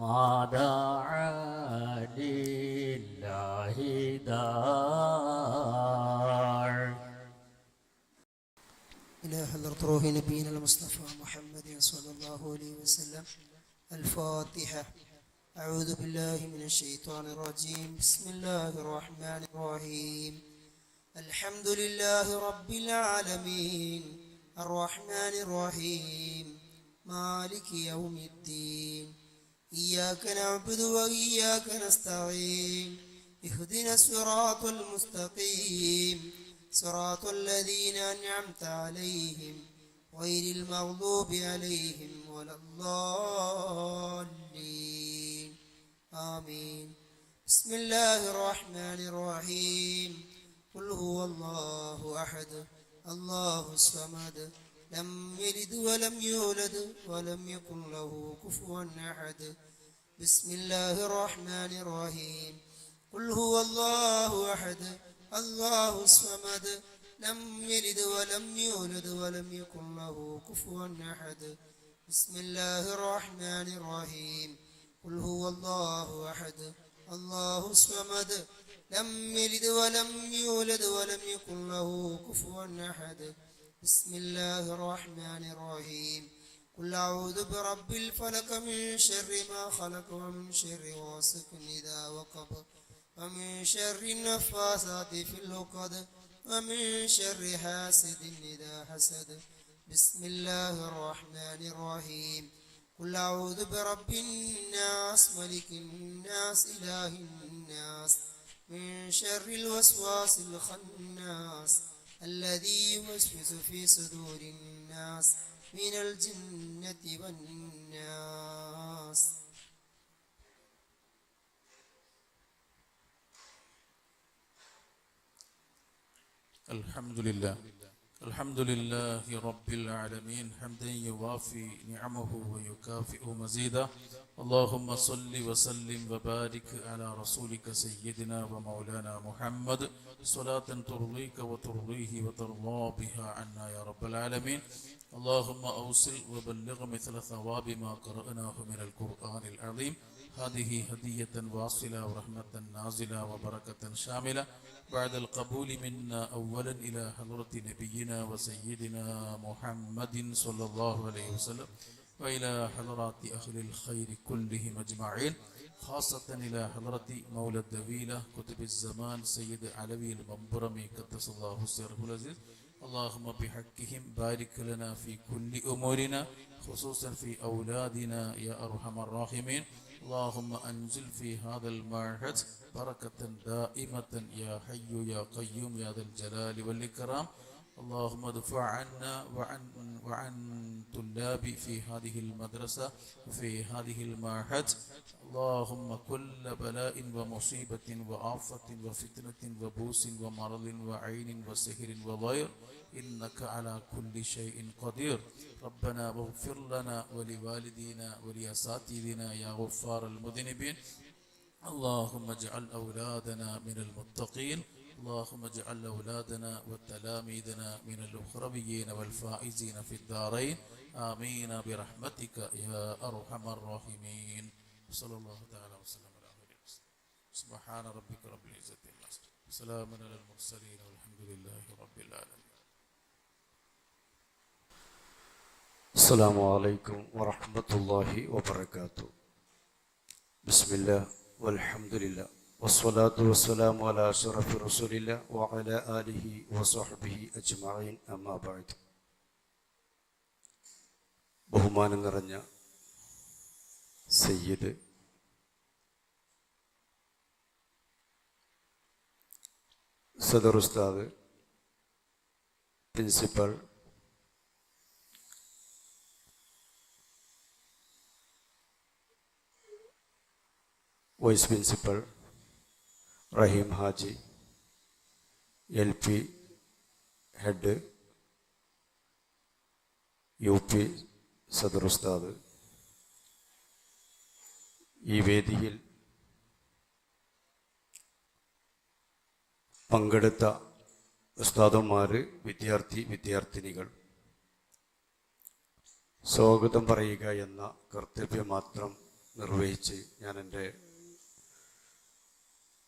ما دعا لله داع. إلى حضرة روح نبينا المصطفى محمد صلى الله عليه وسلم. الفاتحة. أعوذ بالله من الشيطان الرجيم. بسم الله الرحمن الرحيم. الحمد لله رب العالمين الرحمن الرحيم مالك يوم الدين. إياك نعبد وإياك نستعين. اهدنا الصراط المستقيم صراط الذين أنعمت عليهم غير المغضوب عليهم ولا الضالين آمين. بسم الله الرحمن الرحيم. قل هو الله أحد الله الصمد لم يلد ولم يولد ولم يكن له كفوا أحد. بسم الله الرحمن الرحيم. قل هو الله أحد الله الصمد لم يلد ولم يولد ولم يكن له كفوا أحد. بسم الله الرحمن الرحيم. قل هو الله أحد الله الصمد لم يلد ولم يولد ولم يكن له كفوا أحد. بسم الله الرحمن الرحيم. قل أعوذ برب الفلق من شر ما خلق ومن شر غاسق إذا وقب ومن شر النفاثات في العقد ومن شر حاسد إذا حسد. بسم الله الرحمن الرحيم. قل أعوذ برب الناس ملك الناس إله الناس من شر الوسواس الخناس الذي يوسوس في صدور الناس من الجنة والناس. الحمد لله رب العالمين حمدا يوافي نعمه ويكافئ مزيدا. اللهم صل وسلم وبارك على رسولك سيدنا ومولانا محمد صلاة ترضيك وترضيه وترضى بها عنا يا رب العالمين. اللهم أوصل وبلغ مثل ثواب ما قرأناه من القرآن العظيم. هذه هدية واصلة ورحمة نازلة وبركة شاملة بعد القبول منا أولا إلى حضرة نبينا وسيدنا محمد صلى الله عليه وسلم وإلى حضرات أهل الخير كلهم أجمعين، خاصة إلى حضرة مولى الدويلة كتب الزمان سيد علوي المنبرمي قدس الله سره العزيز. اللهم بحقهم بارك لنا في كل أمورنا خصوصا في أولادنا يا أرحم الراحمين. اللهم أنزل في هذا المعهد بركة دائمة يا حي يا قيوم يا ذا الجلال والإكرام. اللهم ادفع عنا وعن طلاب في هذه المدرسة وفي هذه المعهد اللهم كل بلاء ومصيبة وآفة وفتنة وبوس ومرض وعين وسهر وضير إنك على كل شيء قدير. ربنا واغفر لنا ولوالدينا ولأساتذتنا يا غفار المذنبين. اللهم اجعل أولادنا من المتقين. اللهم اجعل أولادنا وتلاميذنا من الأخرويين والفائزين في الدارين آمين برحمتك يا أرحم الراحمين. صلى الله تعالى وسلم على خير رسول. سبحان ربك رب العزة عما يصفون وسلام على المرسلين والحمد لله رب العالمين. السلام عليكم ورحمة الله وبركاته. بسم الله والحمد لله والصلاة والسلام على أشرف رسول الله وعلى آله وصحبه أجمعين أما بعد. ബഹുമാനം നിറഞ്ഞ സയ്യിദ് സദർ ഉസ്താദ്, പ്രിൻസിപ്പൽ, വൈസ് പ്രിൻസിപ്പൽ, റഹീം ഹാജി, LP ഹെഡ്, UP സദർ ഉസ്താദ്, ഈ വേദിയിൽ പങ്കെടുത്ത ഉസ്താദന്മാർ, വിദ്യാർത്ഥിനികൾ, സ്വാഗതം പറയുക എന്ന കർത്തവ്യം മാത്രം നിർവഹിച്ച് ഞാൻ എൻ്റെ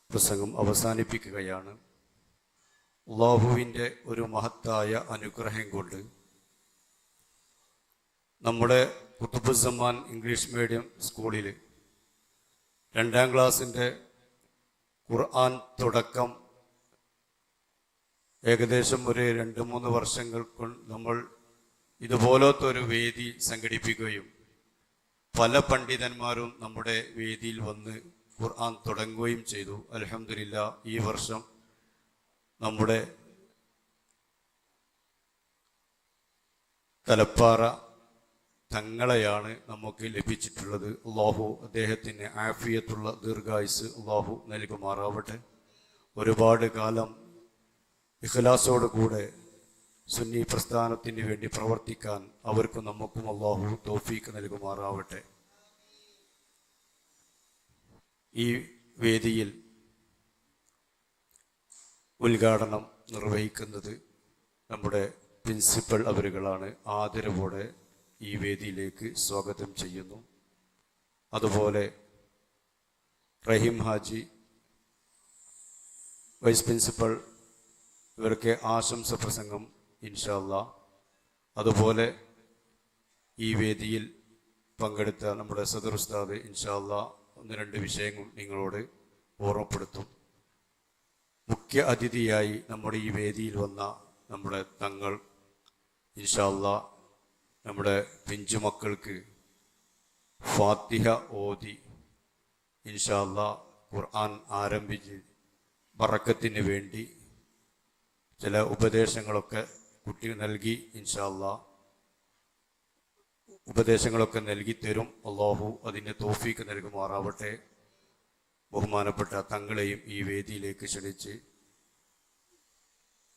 പ്രസംഗം അവസാനിപ്പിക്കുകയാണ്. അല്ലാഹുവിൻ്റെ ഒരു മഹത്തായ അനുഗ്രഹം കൊണ്ട് നമ്മുടെ കുത്തുബുസ്സമാൻ ഇംഗ്ലീഷ് മീഡിയം സ്കൂളിൽ 2ാം ക്ലാസ്സിൻ്റെ ഖുർആൻ തുടക്കം ഏകദേശം ഒരു 2-3 വർഷങ്ങൾ കൊണ്ട് നമ്മൾ ഇതുപോലത്തെ ഒരു വേദി സംഘടിപ്പിക്കുകയും പല പണ്ഡിതന്മാരും നമ്മുടെ വേദിയിൽ വന്ന് ഖുർആൻ തുടങ്ങുകയും ചെയ്തു. അൽഹംദുലില്ലാ, ഈ വർഷം നമ്മുടെ തലപ്പാറ തങ്ങളെയാണ് നമുക്ക് ലഭിച്ചിട്ടുള്ളത്. അല്ലാഹു അദ്ദേഹത്തിന് ആഫിയത്തുള്ള ദീർഘായുസ് അല്ലാഹു നൽകുമാറാവട്ടെ. ഒരുപാട് കാലം ഇഖ്ലാസോട് കൂടെ സുന്നി പ്രസ്ഥാനത്തിന് വേണ്ടി പ്രവർത്തിക്കാൻ അവർക്കും നമുക്കും അല്ലാഹു തൗഫീഖ് നൽകുമാറാവട്ടെ. ഈ വേദിയിൽ ഉദ്ഘാടനം നിർവഹിക്കുന്നത് നമ്മുടെ പ്രിൻസിപ്പൽ അവരുകളാണ്. ആദരവോടെ ഈ വേദിയിലേക്ക് സ്വാഗതം ചെയ്യുന്നു. അതുപോലെ റഹീം ഹാജി, വൈസ് പ്രിൻസിപ്പൽ, ഇവർക്ക് ആശംസ പ്രസംഗം ഇൻഷാ അല്ലാഹ്. അതുപോലെ ഈ വേദിയിൽ പങ്കെടുത്ത നമ്മുടെ സദർ ഉസ്താദ് ഇൻഷാ അല്ലാഹ് 1-2 വിഷയങ്ങൾ നിങ്ങളോട് ഓർമ്മപ്പെടുത്തും. മുഖ്യ അതിഥിയായി നമ്മുടെ ഈ വേദിയിൽ വന്ന നമ്മുടെ തങ്ങൾ ഇൻഷാ അല്ലാഹ് നമ്മുടെ പിഞ്ചുമക്കൾക്ക് ഫാത്തിഹ ഓതി ഇൻഷാ അല്ലാഹ് ഖുർആൻ ആരംഭിച്ച് ബറക്കത്തിന് വേണ്ടി ചില ഉപദേശങ്ങളൊക്കെ കുട്ടി നൽകി ഇൻഷാ അല്ലാഹ് ഉപദേശങ്ങളൊക്കെ നൽകി തരും. അല്ലാഹു അതിൻ്റെ തൗഫീഖ് നൽകുമാറാവട്ടെ. ബഹുമാനപ്പെട്ട തങ്ങളെയും ഈ വേദിയിലേക്ക് ക്ഷണിച്ച്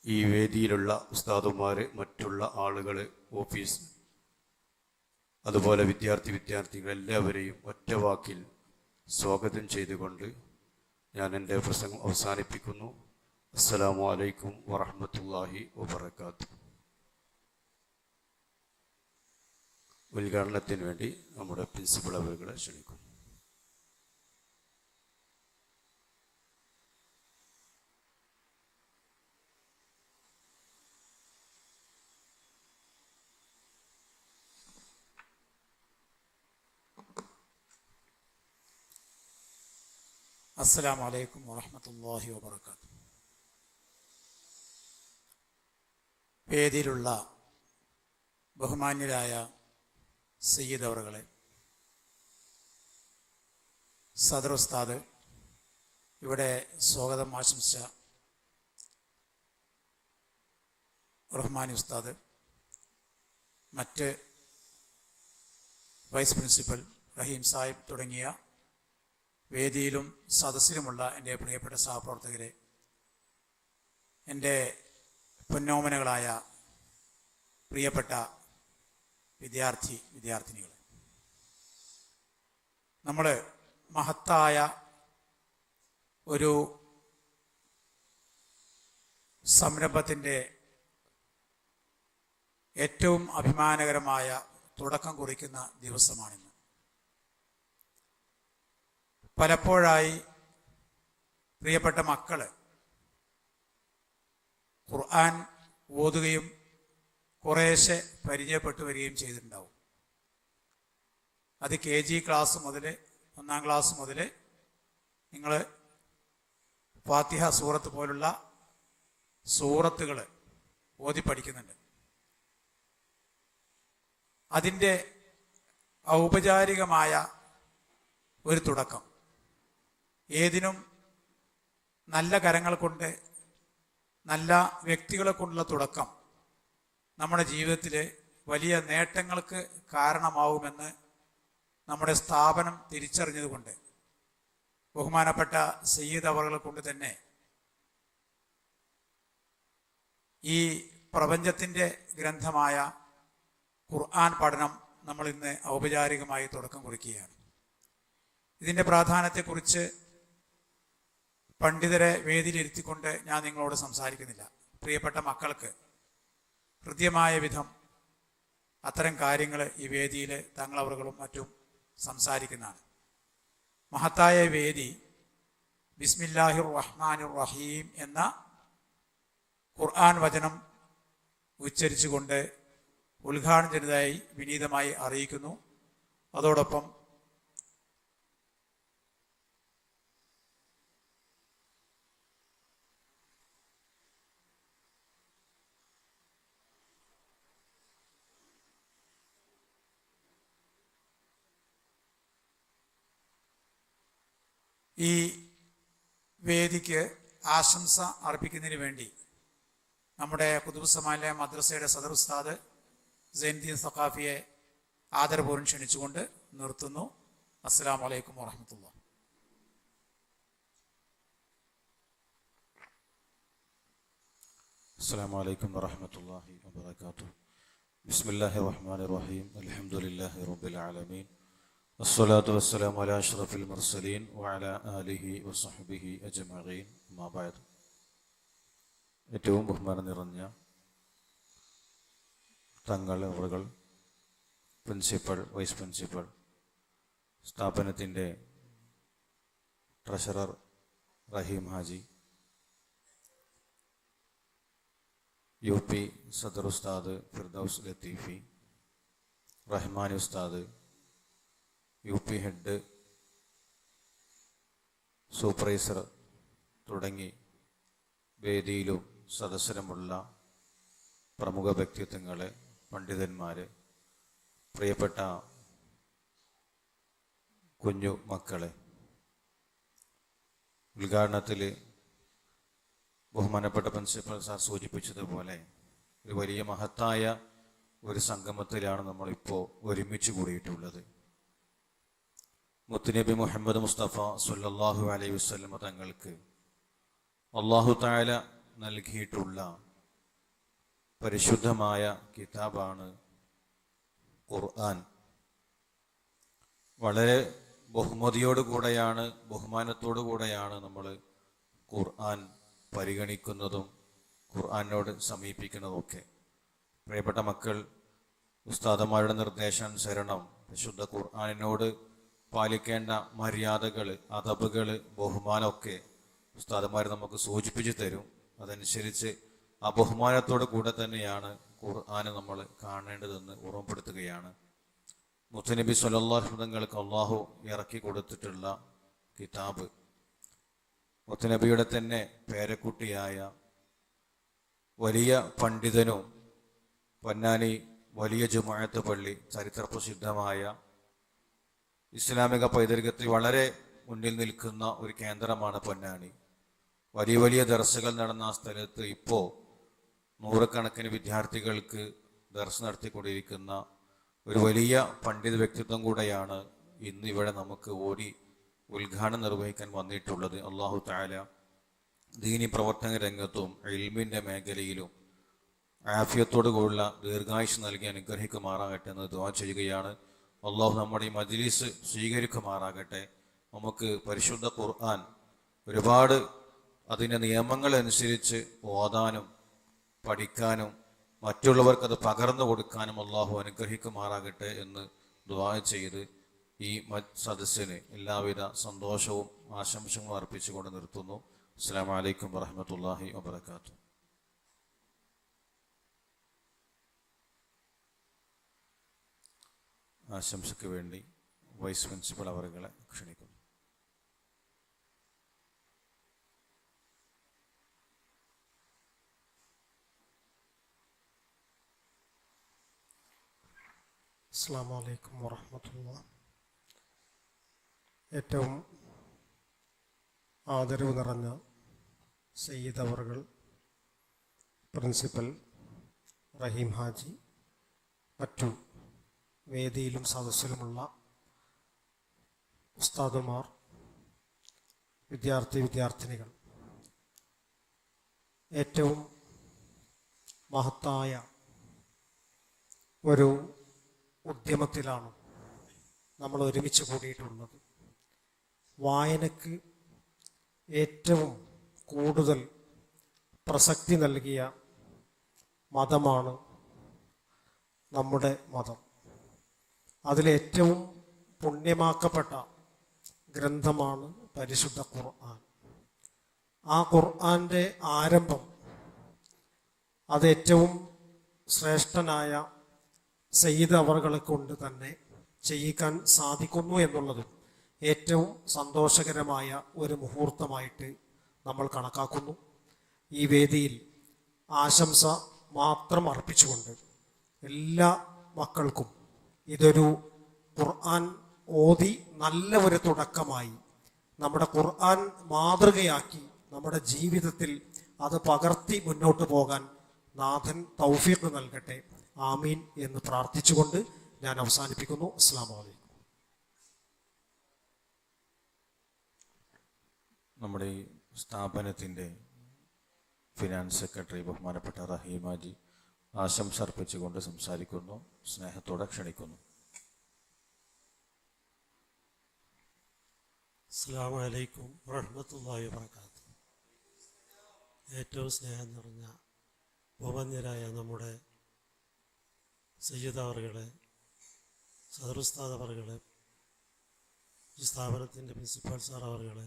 ഈ വേദിയിലുള്ള ഉസ്താദുമാർ, മറ്റുള്ള ആളുകൾ, ഓഫീസ്, അതുപോലെ വിദ്യാർത്ഥികൾ എല്ലാവരെയും ഒറ്റ വാക്കിൽ സ്വാഗതം ചെയ്തുകൊണ്ട് ഞാൻ എൻ്റെ പ്രസംഗം അവസാനിപ്പിക്കുന്നു. അസ്സലാമു അലൈക്കും വറഹ്മത്തുള്ളാഹി വബറകാതുഹു. ഉദ്ഘാടനത്തിന് വേണ്ടി നമ്മുടെ പ്രിൻസിപ്പൽ അവരുകളെ ക്ഷണിക്കും. അസ്സലാമു അലൈക്കും വറഹ്മത്തുള്ളാഹി വബറകാതുഹു. വേദിയിലുള്ള ബഹുമാന്യരായ സയ്യിദ് അവറുകളെ, സദർ ഉസ്താദ്, ഇവിടെ സ്വാഗതം ആശംസിച്ച റഹ്മാനി ഉസ്താദ്, മറ്റ് വൈസ് പ്രിൻസിപ്പൽ റഹീം സാഹിബ് തുടങ്ങിയ വേദിയിലും സദസ്സിലുമുള്ള എൻ്റെ പ്രിയപ്പെട്ട സഹപ്രവർത്തകരെ, എൻ്റെ പൊന്നോമനകളായ പ്രിയപ്പെട്ട വിദ്യാർത്ഥിനികൾ, നമ്മൾ മഹത്തായ ഒരു സംരംഭത്തിൻ്റെ ഏറ്റവും അഭിമാനകരമായ തുടക്കം കുറിക്കുന്ന ദിവസമാണിന്ന്. പലപ്പോഴായി പ്രിയപ്പെട്ട മക്കൾ ഖുർആൻ ഓതുകയും കുറേശ്ശെ പരിചയപ്പെട്ടു വരികയും ചെയ്തിട്ടുണ്ടാവും. അത് KG ക്ലാസ് മുതൽ 1-ാം ക്ലാസ് മുതൽ നിങ്ങൾ ഫാത്തിഹ സൂറത്ത് പോലുള്ള സൂറത്തുകൾ ഓതി പഠിക്കുന്നുണ്ട്. അതിൻ്റെ ഔപചാരികമായ ഒരു തുടക്കം, ഏതിനും നല്ല കരങ്ങൾ കൊണ്ട്, നല്ല വ്യക്തികളെ കൊണ്ടുള്ള തുടക്കം നമ്മുടെ ജീവിതത്തിൽ വലിയ നേട്ടങ്ങൾക്ക് കാരണമാവുമെന്ന് നമ്മുടെ സ്ഥാപനം തിരിച്ചറിഞ്ഞതുകൊണ്ട് ബഹുമാനപ്പെട്ട സയ്യിദ് അവറുകളെ കൊണ്ട് തന്നെ ഈ പ്രപഞ്ചത്തിൻ്റെ ഗ്രന്ഥമായ ഖുർആൻ പഠനം നമ്മൾ ഇന്ന് ഔപചാരികമായി തുടക്കം കുറിക്കുകയാണ്. ഇതിൻ്റെ പ്രാധാന്യത്തെക്കുറിച്ച് പണ്ഡിതരെ വേദിയിലിരുത്തിക്കൊണ്ട് ഞാൻ നിങ്ങളോട് സംസാരിക്കുന്നില്ല. പ്രിയപ്പെട്ട മക്കൾക്ക് ഹൃദ്യമായ വിധം അത്തരം കാര്യങ്ങൾ ഈ വേദിയിൽ തങ്ങളവറുകളും മറ്റും സംസാരിക്കുന്നതാണ്. മഹത്തായ വേദി ബിസ്മില്ലാഹിർ റഹ്മാനിർ റഹീം എന്ന ഖുർആൻ വചനം ഉച്ചരിച്ചുകൊണ്ട് ഉദ്ഘാടനം ചെയ്തതായി വിനീതമായി അറിയിക്കുന്നു. അതോടൊപ്പം ഈ വേദിക്ക് ആശംസ അർപ്പിക്കുന്നതിന് വേണ്ടി നമ്മുടെ ഖുതുബുസ്സമാനിലെ മദ്രസയുടെ സദർ ഉസ്താദ് സൈനുദ്ദീൻ സഖാഫിയെ ആദരപൂർവ്വം ക്ഷണിച്ചുകൊണ്ട് നിർത്തുന്നു. അസ്സലാമു അലൈക്കും വറഹ്മത്തുള്ളാഹി. അസ്സലാമു അലൈക്കും വറഹ്മത്തുള്ളാഹി വബറകാതുഹു. ബിസ്മില്ലാഹിർ റഹ്മാനിർ റഹീം. അൽഹംദുലില്ലാഹി റബ്ബിൽ ആലമീൻ. വസ്സലാത്തു വസ്സലാമു അലാ അഷ്റഫിൽ മുർസലീൻ വഅലാ ആലിഹി വസഹ്ബിഹി അജ്മഈൻ. അമ്മാ ബഅദ്. ഏറ്റവും ബഹുമാനം നിറഞ്ഞ തങ്ങൾ അവറുകൾ, പ്രിൻസിപ്പൽ, വൈസ് പ്രിൻസിപ്പൽ, സ്ഥാപനത്തിൻ്റെ ട്രഷറർ റഹീം ഹാജി, യു പി സദർ ഉസ്താദ് ഫിർദൗസ് ലത്തീഫി, റഹ്മാനി ഉസ്താദ്, യു പി ഹെഡ്, സൂപ്പർവൈസർ തുടങ്ങി വേദിയിലും സദസ്സിലുമുള്ള പ്രമുഖ വ്യക്തിത്വങ്ങളെ, പണ്ഡിതന്മാർ, പ്രിയപ്പെട്ട കുഞ്ഞു മക്കളെ, ഉദ്ഘാടനത്തിൽ ബഹുമാനപ്പെട്ട പ്രിൻസിപ്പൽ സാർ സൂചിപ്പിച്ചതുപോലെ ഒരു വലിയ മഹത്തായ ഒരു സംഗമത്തിലാണ് നമ്മളിപ്പോൾ ഒരുമിച്ച് കൂടിയിട്ടുള്ളത്. മുത്തുനബി മുഹമ്മദ് മുസ്തഫ സല്ലല്ലാഹു അലൈഹി വസല്ലം തങ്ങൾക്ക് അല്ലാഹു തആല നൽകിയിട്ടുള്ള പരിശുദ്ധമായ കിതാബാണ് ഖുർആൻ. വളരെ ബഹുമാനത്തോടു കൂടെയാണ് നമ്മൾ ഖുർആൻ പരിഗണിക്കുന്നതും ഖുർആനോട് സമീപിക്കുന്നതൊക്കെ. പ്രിയപ്പെട്ട മക്കൾ, ഉസ്താദന്മാരുടെ നിർദ്ദേശാനുസരണം വിശുദ്ധ ഖുർആനിനോട് പാലിക്കേണ്ട മര്യാദകൾ, അദബുകൾ, ബഹുമാനമൊക്കെ ഉസ്താദന്മാർ നമുക്ക് സൂചിപ്പിച്ചു തരും. അതനുസരിച്ച് ആ ബഹുമാനത്തോടു കൂടെ തന്നെയാണ് ഖുർആനെ നമ്മൾ കാണേണ്ടതെന്ന് ഓർമ്മപ്പെടുത്തുകയാണ്. മുത്തുനബി സ്വല്ലല്ലാഹു അലൈഹി വസല്ലം അള്ളാഹു ഇറക്കി കൊടുത്തിട്ടുള്ള കിതാബ്, മുത്തുനബിയുടെ തന്നെ പേരക്കുട്ടിയായ വലിയ പണ്ഡിതനും പൊന്നാനി വലിയ ജുമുഅത്ത് പള്ളി ചരിത്രപ്രസിദ്ധമായ ഇസ്ലാമിക പൈതൃകത്തിൽ വളരെ മുന്നിൽ നിൽക്കുന്ന ഒരു കേന്ദ്രമാണ് പൊന്നാനി. വലിയ വലിയ ദർസുകൾ നടന്ന ആ സ്ഥലത്ത് ഇപ്പോൾ നൂറുകണക്കിന് വിദ്യാർത്ഥികൾക്ക് ദർസ് നടത്തിക്കൊണ്ടിരിക്കുന്ന ഒരു വലിയ പണ്ഡിത വ്യക്തിത്വം കൂടെയാണ് ഇന്ന് ഇവിടെ നമുക്ക് ഉദ്ഘാടനം നിർവഹിക്കാൻ വന്നിട്ടുള്ളത്. അല്ലാഹു തആല ദീനി പ്രവർത്തന രംഗത്തും ഇൽമിൻ്റെ മേഖലയിലും ആഫിയത്തോടു കൂടിയുള്ള ദീർഘായുസ് നൽകി അനുഗ്രഹിക്കുമാറാകട്ടെ എന്ന് ദുആ ചെയ്യുകയാണ്. അള്ളാഹു നമ്മുടെ ഈ മജ്ലിസ് സ്വീകരിക്കുമാറാകട്ടെ. നമുക്ക് പരിശുദ്ധ ഖുർആൻ ഒരുപാട് അതിൻ്റെ നിയമങ്ങളനുസരിച്ച് ഓതാനും പഠിക്കാനും മറ്റുള്ളവർക്കത് പകർന്നു കൊടുക്കാനും അള്ളാഹു അനുഗ്രഹിക്കുമാറാകട്ടെ എന്ന് ദുആ ചെയ്ത് ഈ സദസ്സിന് എല്ലാവിധ സന്തോഷവും ആശംസകളും അർപ്പിച്ചുകൊണ്ട് നിർത്തുന്നു. അസ്സലാമു അലൈക്കും വറഹ്മത്തുള്ളാഹി വബറകാതുഹു. ആശംസയ്ക്ക് വേണ്ടി വൈസ് പ്രിൻസിപ്പൽ അവരുകളെ ക്ഷണിക്കുന്നു. അസ്സലാമു അലൈക്കും വറഹ്മത്തുള്ളാഹി. ഏറ്റവും ആദരവ് നിറഞ്ഞ സയ്യിദ് അവറുകൾ, പ്രിൻസിപ്പൽ റഹീം ഹാജി, മറ്റു വേദിയിലും സദസ്സിലുമുള്ള ഉസ്താദുമാർ, വിദ്യാർത്ഥിനികൾ, ഏറ്റവും മഹത്തായ ഒരു ഉദ്യമത്തിലാണ് നമ്മൾ ഒരുമിച്ച് കൂടിയിട്ടുള്ളത്. വായനക്ക് ഏറ്റവും കൂടുതൽ പ്രസക്തി നൽകിയ മതമാണ് നമ്മുടെ മതം. അതിലേറ്റവും പുണ്യമാക്കപ്പെട്ട ഗ്രന്ഥമാണ് പരിശുദ്ധ ഖുർആൻ. ആ ഖുർആൻ്റെ ആരംഭം അത് ഏറ്റവും ശ്രേഷ്ഠനായ സയ്യിദ് അവറുകളെ കൊണ്ട് തന്നെ ചെയ്യിക്കാൻ സാധിക്കുന്നു എന്നുള്ളതും ഏറ്റവും സന്തോഷകരമായ ഒരു മുഹൂർത്തമായിട്ട് നമ്മൾ കണക്കാക്കുന്നു. ഈ വേദിയിൽ ആശംസ മാത്രം അർപ്പിച്ചുകൊണ്ട് എല്ലാ മക്കൾക്കും ഇതൊരു ഖുർആൻ ഓതി നല്ല ഒരു തുടക്കമായി നമ്മുടെ ഖുർആൻ മാതൃകയാക്കി നമ്മുടെ ജീവിതത്തിൽ അത് പകർത്തി മുന്നോട്ട് പോകാൻ നാഥൻ തൗഫീഖ് നൽകട്ടെ. ആമീൻ എന്ന് പ്രാർത്ഥിച്ചുകൊണ്ട് ഞാൻ അവസാനിപ്പിക്കുന്നു. അസ്സലാമു അലൈക്കും. നമ്മുടെ ഈ സ്ഥാപനത്തിൻ്റെ ഫിനാൻസ് സെക്രട്ടറി ബഹുമാനപ്പെട്ട റഹീമാജി ആശംസ അർപ്പിച്ചുകൊണ്ട് സംസാരിക്കുന്നു. സ്നേഹത്തോടെ ക്ഷണിക്കുന്നു. അസ്സലാമു അലൈക്കും വറഹ്മത്തുള്ളാഹി വബറകാതുഹു. ഏറ്റവും സ്നേഹം നിറഞ്ഞ ബഹുമാന്യരായ നമ്മുടെ സയ്യിദ് അവറുകളെ, സദറുസ്താദ് അവറുകളെ, ഈ സ്ഥാപനത്തിൻ്റെ പ്രിൻസിപ്പാൾ സാർ അവറുകളെ,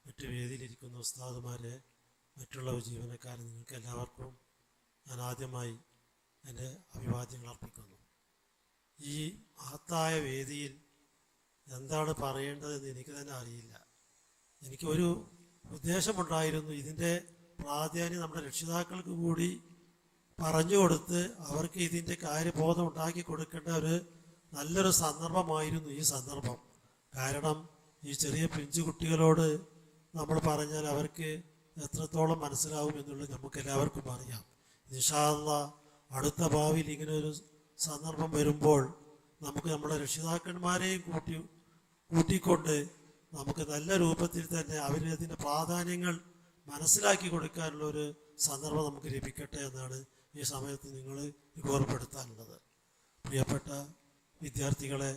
മറ്റു വേദിയിലിരിക്കുന്ന ഉസ്താദുമാരെ, മറ്റുള്ള ജീവനക്കാരെ, നിങ്ങൾക്ക് എല്ലാവർക്കും ഞാൻ ആദ്യമായി എൻ്റെ അഭിവാദ്യങ്ങൾ അർപ്പിക്കുന്നു. ഈ മഹത്തായ വേദിയിൽ എന്താണ് പറയേണ്ടതെന്ന് എനിക്ക് തന്നെ അറിയില്ല. എനിക്കൊരു ഉദ്ദേശമുണ്ടായിരുന്നു, ഇതിൻ്റെ പ്രാധാന്യം നമ്മുടെ രക്ഷിതാക്കൾക്ക് കൂടി പറഞ്ഞു കൊടുത്ത് അവർക്ക് ഇതിൻ്റെ കാര്യബോധം ഉണ്ടാക്കി കൊടുക്കേണ്ട ഒരു നല്ലൊരു സന്ദർഭമായിരുന്നു ഈ സന്ദർഭം. കാരണം ഈ ചെറിയ പിഞ്ചു കുട്ടികളോട് നമ്മൾ പറഞ്ഞാൽ അവർക്ക് എത്രത്തോളം മനസ്സിലാവും എന്നുള്ളത് നമുക്ക് എല്ലാവർക്കും അറിയാം. ഇൻഷാ അല്ലാഹ് അടുത്ത ഭാവിയിൽ ഇങ്ങനെ ഒരു സന്ദർഭം വരുമ്പോൾ നമുക്ക് നമ്മുടെ രക്ഷിതാക്കന്മാരെയും കൂട്ടിക്കൊണ്ട് നമുക്ക് നല്ല രൂപത്തിൽ തന്നെ അവരതിൻ്റെ പ്രാധാന്യങ്ങൾ മനസ്സിലാക്കി കൊടുക്കാനുള്ള ഒരു സന്ദർഭം നമുക്ക് ലഭിക്കട്ടെ എന്നാണ് ഈ സമയത്ത് നിങ്ങൾ ഓർമ്മപ്പെടുത്താനുള്ളത്. പ്രിയപ്പെട്ട വിദ്യാർത്ഥികളെ,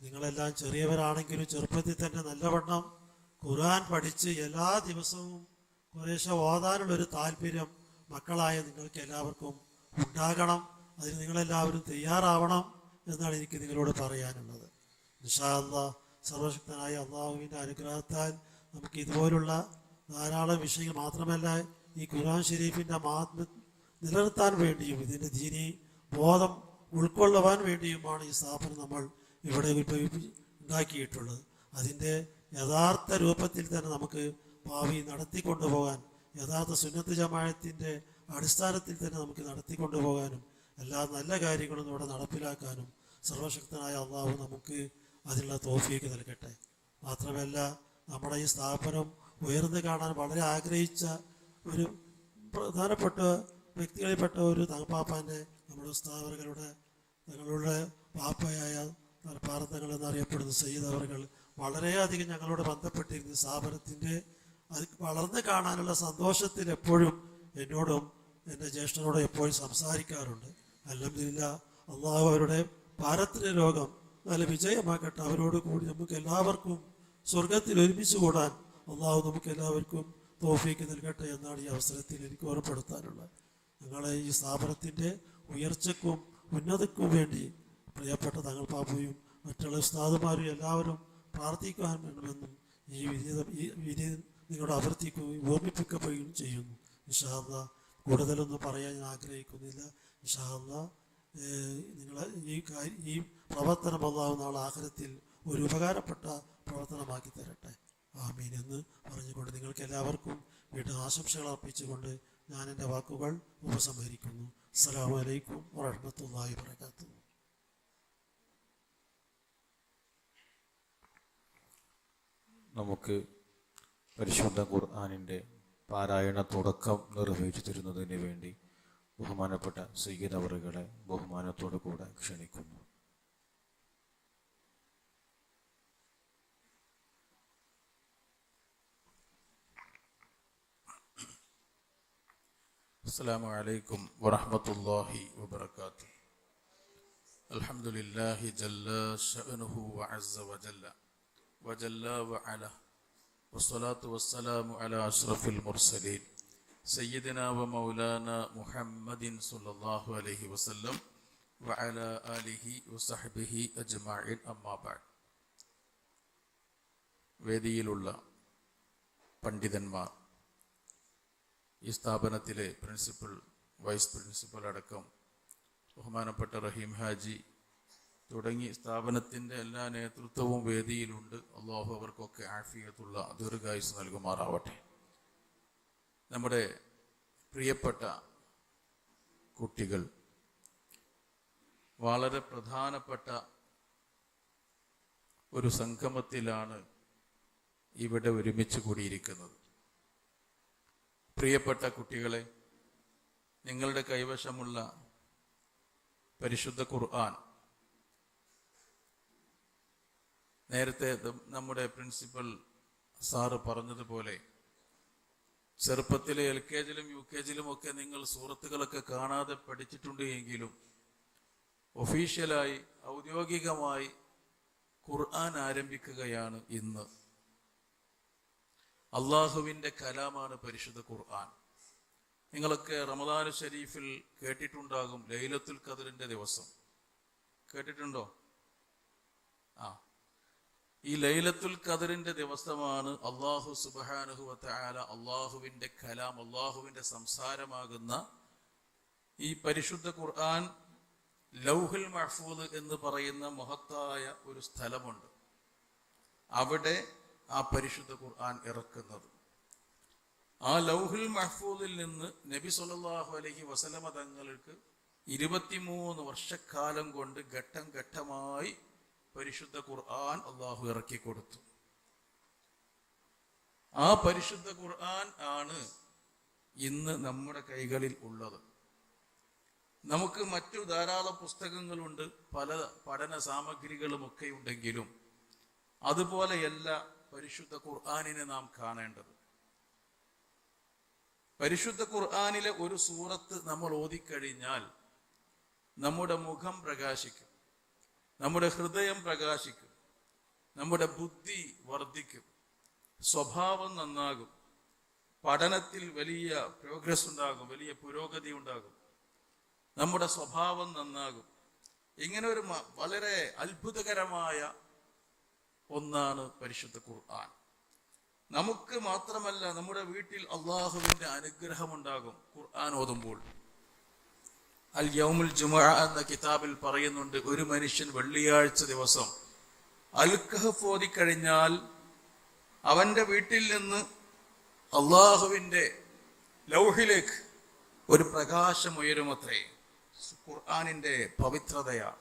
നിങ്ങളെല്ലാം ചെറിയവരാണെങ്കിലും ചെറുപ്പത്തിൽ തന്നെ നല്ലവണ്ണം ഖുർആൻ പഠിച്ച് എല്ലാ ദിവസവും കുറേശ്ശെ ഓതാനുള്ളൊരു താല്പര്യം മക്കളായ നിങ്ങൾക്ക് എല്ലാവർക്കും ഉണ്ടാകണം. അതിന് നിങ്ങളെല്ലാവരും തയ്യാറാവണം എന്നാണ് എനിക്ക് നിങ്ങളോട് പറയാനുള്ളത്. ഇൻഷാ അല്ലാഹ് സർവശക്തനായ അള്ളാഹുവിൻ്റെ അനുഗ്രഹത്താൽ നമുക്ക് ഇതുപോലുള്ള ധാരാളം വിഷയങ്ങൾ മാത്രമല്ല ഈ ഖുർആൻ ഷരീഫിൻ്റെ മഹാത്മ്യം നിലനിർത്താൻ വേണ്ടിയും ഇതിൻ്റെ ദീനി ബോധം ഉൾക്കൊള്ളുവാൻ വേണ്ടിയുമാണ് ഈ സ്ഥാപനം നമ്മൾ ഇവിടെ ഉണ്ടാക്കിയിട്ടുള്ളത്. അതിൻ്റെ യഥാർത്ഥ രൂപത്തിൽ തന്നെ നമുക്ക് ഭാവി നടത്തിക്കൊണ്ടുപോകാൻ, യഥാർത്ഥ സുന്നത്ത് ജമാഅത്തിൻ്റെ അടിസ്ഥാനത്തിൽ തന്നെ നമുക്ക് നടത്തിക്കൊണ്ടുപോകാനും എല്ലാ നല്ല കാര്യങ്ങളും ഇവിടെ നടപ്പിലാക്കാനും സർവശക്തനായ അള്ളാഹു നമുക്ക് അതിനുള്ള തൗഫീഖ് നൽകട്ടെ. മാത്രമല്ല നമ്മുടെ ഈ സ്ഥാപനം ഉയർന്നു കാണാൻ വളരെ ആഗ്രഹിച്ച ഒരു പ്രധാനപ്പെട്ട വ്യക്തികളിൽപ്പെട്ട ഒരു തങ്ങപ്പാപ്പാൻ്റെ നമ്മുടെ സ്ഥാപനങ്ങളുടെ തങ്ങളുടെ പാപ്പയായ പാറത്തങ്ങൾ എന്നറിയപ്പെടുന്ന സയ്യിദ് അവറുകൾ വളരെയധികം ഞങ്ങളോട് ബന്ധപ്പെട്ടിരുന്ന സ്ഥാപനത്തിൻ്റെ അത് വളർന്നു കാണാനുള്ള സന്തോഷത്തിൽ എപ്പോഴും എന്നോടും എൻ്റെ ജ്യേഷ്ഠനോടും എപ്പോഴും സംസാരിക്കാറുണ്ട്. അൽഹംദുലില്ലാഹ് അള്ളാഹു അവരുടെ പാരത്രിക രോഗം നല്ല വിജയമാക്കട്ടെ. അവരോട് കൂടി നമുക്ക് എല്ലാവർക്കും സ്വർഗത്തിൽ ഒരുമിച്ച് കൂടാൻ അള്ളാഹു നമുക്ക് എല്ലാവർക്കും തൗഫീഖ് നൽകട്ടെ എന്നാണ് ഈ അവസരത്തിൽ എനിക്ക് ഓർമ്മപ്പെടുത്താനുള്ളത്. ഞങ്ങളെ ഈ സ്ഥാപനത്തിൻ്റെ ഉയർച്ചയ്ക്കും ഉന്നതയ്ക്കും വേണ്ടി പ്രിയപ്പെട്ട തങ്ങൾ പാപ്പയും മറ്റുള്ള ഉസ്താദുമാരും എല്ലാവരും പ്രാർത്ഥിക്കാൻ വേണമെന്നും ഈ വിധി നിങ്ങളോട് അഭ്യർത്ഥിക്കുകയും ഓർമ്മിപ്പിക്കപ്പെടുകയും ചെയ്യുന്നു. ഇൻഷാ അല്ലാഹ് കൂടുതലൊന്നും പറയാൻ ഞാൻ ആഗ്രഹിക്കുന്നില്ല. ഇൻഷാ അല്ലാഹ് നിങ്ങളെ ഈ പ്രവർത്തനം അല്ലാഹു നാളെ ആഖിറത്തിൽ ഒരു ഉപകാരപ്പെട്ട പ്രവർത്തനമാക്കി തരട്ടെ. ആമീൻ എന്ന് പറഞ്ഞുകൊണ്ട് നിങ്ങൾക്ക് എല്ലാവർക്കും വീണ്ടും ആശംസകൾ അർപ്പിച്ചുകൊണ്ട് ഞാൻ എൻ്റെ വാക്കുകൾ ഉപസംഹരിക്കുന്നു. അസ്സലാമു അലൈക്കും വറഹ്മത്തുള്ളാഹി വബറകാതുഹു. നമുക്ക് പരിശുദ്ധ ഖുർആനിൻ്റെ പാരായണ തുടക്കം നിർവഹിച്ചു തരുന്നതിന് വേണ്ടി ബഹുമാനപ്പെട്ട സയ്യിദ് അവറുകളെ ബഹുമാനത്തോടു കൂടെ ക്ഷണിക്കുന്നു. السلام عليكم ورحمة الله وبركاته. الحمد لله جل شأنه وعز وجل وجل وعلا، والصلاة والسلام على أشرف المرسلين سيدنا ومولانا محمد صلى الله عليه وسلم وعلى آله وصحبه أجمعين. أما بعد. വേദിയിലുള്ള പണ്ഡിതന്മാർ, ഈ സ്ഥാപനത്തിലെ പ്രിൻസിപ്പൽ, വൈസ് പ്രിൻസിപ്പൽ അടക്കം ബഹുമാനപ്പെട്ട റഹീം ഹാജി തുടങ്ങി സ്ഥാപനത്തിൻ്റെ എല്ലാ നേതൃത്വവും വേദിയിലുണ്ട്. അള്ളാഹു അവർക്കൊക്കെ ആഫിയത്തുള്ള ദീർഘായുസ് നൽകുമാറാവട്ടെ. നമ്മുടെ പ്രിയപ്പെട്ട കുട്ടികൾ വളരെ പ്രധാനപ്പെട്ട ഒരു സംഗമത്തിലാണ് ഇവിടെ ഒരുമിച്ച് കൂടിയിരിക്കുന്നത്. പ്രിയപ്പെട്ട കുട്ടികളെ, നിങ്ങളുടെ കൈവശമുള്ള പരിശുദ്ധ ഖുർആൻ, നേരത്തെ നമ്മുടെ പ്രിൻസിപ്പൽ സാറ് പറഞ്ഞതുപോലെ ചെറുപ്പത്തിലെ LKG UKG ഒക്കെ നിങ്ങൾ സൂറത്തുകളൊക്കെ കാണാതെ പഠിച്ചിട്ടുണ്ട് എങ്കിലും ഒഫീഷ്യലായി ഔദ്യോഗികമായി ഖുർആൻ ആരംഭിക്കുകയാണ് ഇന്ന്. അള്ളാഹുവിൻ്റെ കലാമാണ് പരിശുദ്ധ ഖുർആൻ. നിങ്ങളൊക്കെ റമദാൻ ഷരീഫിൽ കേട്ടിട്ടുണ്ടാകും ലൈലത്തുൽ ഖദറിന്റെ ദിവസം. കേട്ടിട്ടുണ്ടോ? ഈ ലൈലത്തുൽ ഖദറിന്റെ ദിവസമാണ് അള്ളാഹു സുബ്ഹാനഹു വ തആല അള്ളാഹുവിൻ്റെ കലാം, അള്ളാഹുവിൻ്റെ സംസാരമാകുന്ന ഈ പരിശുദ്ധ ഖുർആൻ ലൗഹുൽ മഹ്ഫൂദ് എന്ന് പറയുന്ന മഹത്തായ ഒരു സ്ഥലമുണ്ട്. അവിടെ ആ പരിശുദ്ധ ഖുർആൻ ഇറക്കുന്നത്. ആ ലൗഹുൽ മഹ്ഫൂദിൽ നിന്ന് നബി സല്ലല്ലാഹു അലൈഹി വസല്ലമ തങ്ങൾക്ക് 23 വർഷക്കാലം കൊണ്ട് ഘട്ടം ഘട്ടമായി പരിശുദ്ധ ഖുർആൻ അള്ളാഹു ഇറക്കി കൊടുത്തു. ആ പരിശുദ്ധ ഖുർആൻ ആണ് ഇന്ന് നമ്മുടെ കൈകളിൽ ഉള്ളത്. നമുക്ക് മറ്റു ധാരാളം പുസ്തകങ്ങളുണ്ട്, പല പഠന സാമഗ്രികളുമൊക്കെ ഉണ്ടെങ്കിലും അതുപോലെയല്ല പരിശുദ്ധ ഖുർആനിനെ നാം കാണേണ്ടത്. പരിശുദ്ധ ഖുർആനിലെ ഒരു സൂറത്ത് നമ്മൾ ഓതിക്കഴിഞ്ഞാൽ നമ്മുടെ മുഖം പ്രകാശിക്കും, നമ്മുടെ ഹൃദയം പ്രകാശിക്കും, നമ്മുടെ ബുദ്ധി വർദ്ധിക്കും, സ്വഭാവം നന്നാകും, പഠനത്തിൽ വലിയ പ്രോഗ്രസ് ഉണ്ടാകും, വലിയ പുരോഗതി ഉണ്ടാകും, നമ്മുടെ സ്വഭാവം നന്നാകും. ഇങ്ങനെ ഒരു വളരെ അത്ഭുതകരമായ ഒന്നാണ് പരിശുദ്ധ ഖുർആൻ. നമുക്ക് മാത്രമല്ല, നമ്മുടെ വീട്ടിൽ അള്ളാഹുവിൻ്റെ അനുഗ്രഹമുണ്ടാകും ഖുർആൻ ഓതുമ്പോൾ. അൽ യൗമുൽ ജുമുഅ എന്ന കിതാബിൽ പറയുന്നുണ്ട്, ഒരു മനുഷ്യൻ വെള്ളിയാഴ്ച ദിവസം അൽ കഹ്ഫ് ഓതിക്കഴിഞ്ഞാൽ അവൻ്റെ വീട്ടിൽ നിന്ന് അള്ളാഹുവിൻ്റെ ലൗഹിലേക്ക് ഒരു പ്രകാശം ഉയരുമത്രേ. ഖുർആനിൻ്റെ പവിത്രതയാണ്.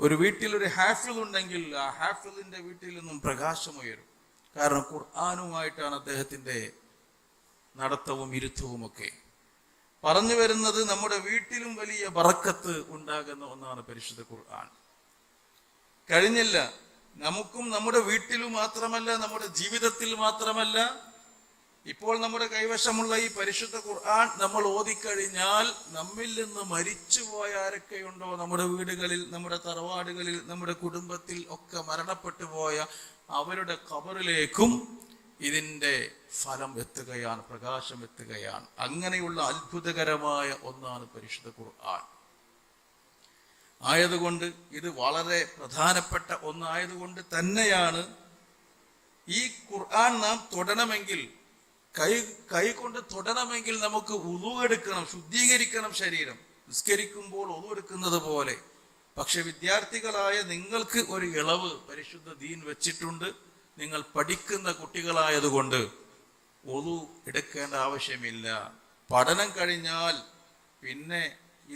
ഒരു വീട്ടിൽ ഒരു ഹാഫിൾ ഉണ്ടെങ്കിൽ ആ ഹാഫിളിന്റെ വീട്ടിൽ നിന്നും പ്രകാശമുയരും. കാരണം ഖുർആനുമായിട്ടാണ് അദ്ദേഹത്തിന്റെ നടത്തവും ഇരുത്തവും ഒക്കെ. പറഞ്ഞു വരുന്നത് നമ്മുടെ വീട്ടിലും വലിയ ബറക്കത്ത് ഉണ്ടാകുന്ന ഒന്നാണ് പരിശുദ്ധ ഖുർആൻ. കഴിഞ്ഞില്ല, നമുക്കും നമ്മുടെ വീട്ടിലും മാത്രമല്ല, നമ്മുടെ ജീവിതത്തിൽ മാത്രമല്ല, ഇപ്പോൾ നമ്മുടെ കൈവശമുള്ള ഈ പരിശുദ്ധ ഖുർആൻ നമ്മൾ ഓതിക്കഴിഞ്ഞാൽ നമ്മിൽ നിന്ന് മരിച്ചുപോയ ആരൊക്കെയുണ്ടോ നമ്മുടെ വീടുകളിൽ, നമ്മുടെ തറവാടുകളിൽ, നമ്മുടെ കുടുംബത്തിൽ ഒക്കെ മരണപ്പെട്ടു പോയ അവരുടെ ഖബറിലേക്കും ഇതിൻ്റെ ഫലം എത്തുകയാണ്, പ്രകാശം എത്തുകയാണ്. അങ്ങനെയുള്ള അത്ഭുതകരമായ ഒന്നാണ് പരിശുദ്ധ ഖുർആൻ. ആയതുകൊണ്ട് ഇത് വളരെ പ്രധാനപ്പെട്ട ഒന്നായതുകൊണ്ട് തന്നെയാണ് ഈ ഖുർആൻ നാം തൊടണമെങ്കിൽ, കൈ കൊണ്ട് തൊടണമെങ്കിൽ നമുക്ക് ഉളു എടുക്കണം, ശുദ്ധീകരിക്കണം ശരീരം, നിസ്കരിക്കുമ്പോൾ ഉളു എടുക്കുന്നത് പോലെ. പക്ഷെ വിദ്യാർത്ഥികളായ നിങ്ങൾക്ക് ഒരു ഇളവ് പരിശുദ്ധ ദീൻ വെച്ചിട്ടുണ്ട്. നിങ്ങൾ പഠിക്കുന്ന കുട്ടികളായതുകൊണ്ട് ഉളു എടുക്കേണ്ട ആവശ്യമില്ല. പഠനം കഴിഞ്ഞാൽ പിന്നെ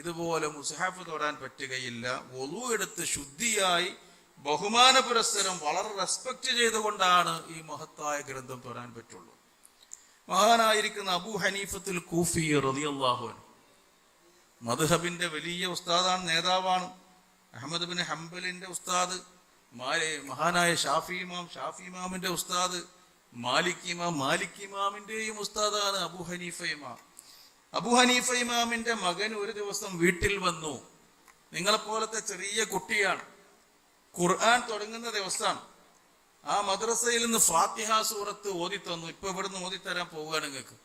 ഇതുപോലെ മുസ്ഹഫ് തൊടാൻ പറ്റുകയില്ല. ഉളു എടുത്ത് ശുദ്ധിയായി ബഹുമാന പുരസ്സരം വളരെ റെസ്പെക്ട് ചെയ്തുകൊണ്ടാണ് ഈ മഹത്തായ ഗ്രന്ഥം തൊടാൻ പറ്റുള്ളൂ. മഹാനായിരിക്കുന്ന അബൂ ഹനീഫത്തുൽ കൂഫി റളിയല്ലാഹു അൻഹു മദ്ഹബിന്റെ വലിയ ഉസ്താദാണ്, നേതാവാണ്. അഹ്മദ് ബിൻ ഹംബലിന്റെ ഉസ്താദ്, മഹാനായ ഷാഫി ഇമാമിന്റെ ഉസ്താദ്, മാലിക് ഇമാമിന്റെയും ഉസ്താദാണ് അബൂ ഹനീഫ ഇമാം. അബൂ ഹനീഫ ഇമാമിന്റെ മകൻ ഒരു ദിവസം വീട്ടിൽ വന്നു. നിങ്ങളെപ്പോലത്തെ ചെറിയ കുട്ടിയാണ്. ഖുർആൻ തുടങ്ങുന്ന ദിവസമാണ്. ആ മദ്രസയിൽ നിന്ന് ഫാത്തിഹ സൂറത്ത് ഓതി തന്നു. ഇപ്പൊ ഇവിടുന്ന് ഓതിത്തരാൻ പോവുകയാണ് നിങ്ങൾക്ക്.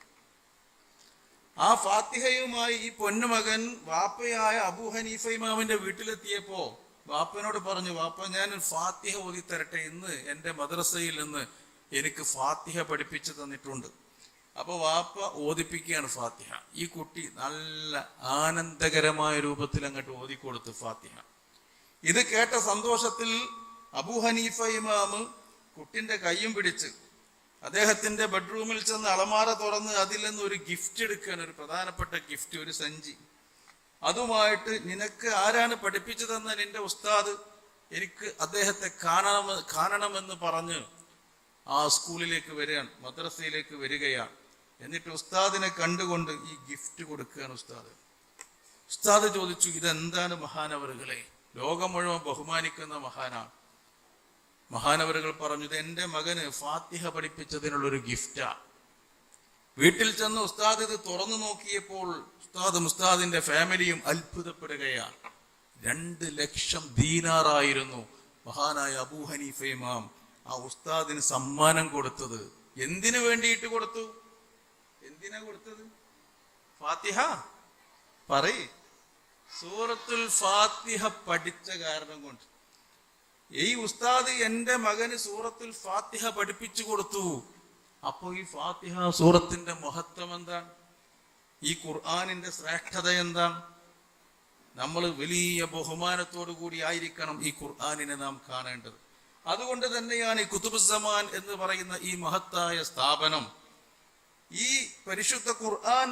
ആ ഫാത്തിഹയുമായി ഈ പൊന്നുമകൻ വാപ്പയായ അബൂ ഹനീഫ ഇമാമിന്റെ വീട്ടിലെത്തിയപ്പോ വാപ്പനോട് പറഞ്ഞു, വാപ്പ ഞാൻ ഫാത്തിഹ ഓതി തരട്ടെ, ഇന്ന് എൻ്റെ മദ്രസയിൽ നിന്ന് എനിക്ക് ഫാത്തിഹ പഠിപ്പിച്ചു തന്നിട്ടുണ്ട്. അപ്പൊ വാപ്പ ഓതിപ്പിക്കുകയാണ് ഫാത്തിഹ. ഈ കുട്ടി നല്ല ആനന്ദകരമായ രൂപത്തിൽ അങ്ങോട്ട് ഓതിക്കൊടുത്തു ഫാത്തിഹ. ഇത് കേട്ട സന്തോഷത്തിൽ അബൂ ഹനീഫ ഇമാമ് കുട്ടിന്റെ കയ്യും പിടിച്ച് അദ്ദേഹത്തിന്റെ ബെഡ്റൂമിൽ ചെന്ന് അലമാര തുറന്ന് അതിൽ നിന്ന് ഒരു ഗിഫ്റ്റ് എടുക്കുകയാണ്, ഒരു പ്രധാനപ്പെട്ട ഗിഫ്റ്റ്, ഒരു സഞ്ചി. അതുമായിട്ട്, നിനക്ക് ആരാണ് പഠിപ്പിച്ചു തന്ന നിന്റെ ഉസ്താദ്, എനിക്ക് അദ്ദേഹത്തെ കാണണമെന്ന് പറഞ്ഞ് ആ സ്കൂളിലേക്ക് വരികയാണ്, മദ്രസയിലേക്ക് വരികയാണ്. എന്നിട്ട് ഉസ്താദിനെ കണ്ടുകൊണ്ട് ഈ ഗിഫ്റ്റ് കൊടുക്കുകയാണ് ഉസ്താദ് ചോദിച്ചു, ഇതെന്താണ് മഹാനവറുകളെ? ലോകം മുഴുവൻ ബഹുമാനിക്കുന്ന മഹാനാണ്. മഹാനവറുകൾ പറഞ്ഞു, ഇത് എൻ്റെ മകന് ഫാത്തിഹ പഠിപ്പിച്ചതിനുള്ളൊരു ഗിഫ്റ്റാ. വീട്ടിൽ ചെന്ന് ഉസ്താദ് ഇത് തുറന്നു നോക്കിയപ്പോൾ ഉസ്താദിന്റെ ഫാമിലിയും അത്ഭുതപ്പെടുകയാണ്. 2 ലക്ഷം ദീനാറായിരുന്നു മഹാനായ അബൂ ഹനീഫ ഇമാം ആ ഉസ്താദിന് സമ്മാനം കൊടുത്തത്. എന്തിനു വേണ്ടിയിട്ട് കൊടുത്തു? എന്തിനാ കൊടുത്തത്? ഫാത്തിഹ പറയ്. സൂറത്തുൽ ഫാത്തിഹ പഠിച്ച കാരണം കൊണ്ട്. ഈ ഉസ്താദ് എൻ്റെ മകന് സൂറത്തുൽ ഫാത്തിഹ പഠിപ്പിച്ചു കൊടുത്തു. അപ്പോ ഈ ഫാത്തിഹ സൂറത്തിന്റെ മഹത്വം എന്താണ്? ഈ ഖുർആനിന്റെ ശ്രേഷ്ഠത എന്താണ്? നമ്മൾ വലിയ ബഹുമാനത്തോടു കൂടി ആയിരിക്കണം ഈ ഖുർആനിനെ നാം കാണേണ്ടത്. അതുകൊണ്ട് തന്നെയാണ് ഈ കുതുബുസ്സമാൻ എന്ന് പറയുന്ന ഈ മഹത്തായ സ്ഥാപനം ഈ പരിശുദ്ധ ഖുർആൻ